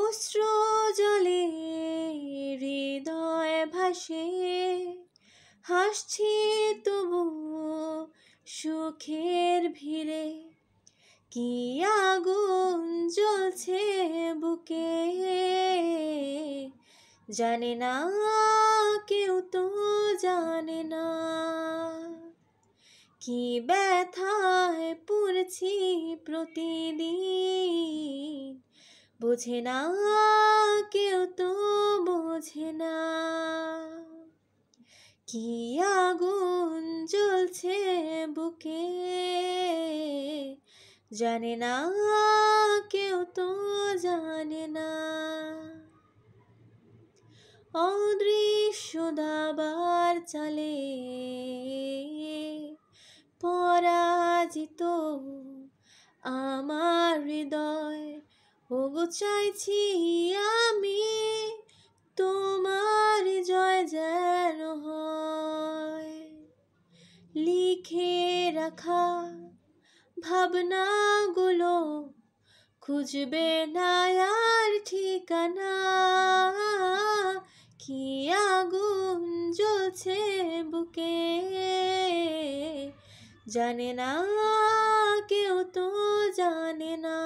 অশ্রু জলে হৃদয় ভাসে, হাসছি তবু সুখের ভিড়ে। কি আগুন জ্বলছে বুকে, জানে না কেউ তো জানে না। কি ব্যথায় পড়ছি প্রতিদিন, বোঝে না কেউ তো বোঝে না। কি আগুন জ্বলছে বুকে, জানে না কেউ তো জানে না। অদৃশ্য দাবার চালে পরাজিত আমার হৃদয়। ওগো চাইছি আমি তোমার জয় যেন হয়। লিখে রাখা ভাবনাগুলো খুঁজবে না আর ঠিকানা। কি আগুন জ্বলছে বুকে, জানে না কেউ তো জানে না।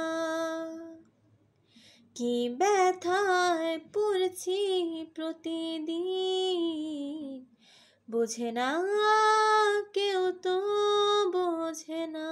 কি ব্যথায় পড়ছি প্রতিদিন, বোঝে না কেউ তো বোঝে না।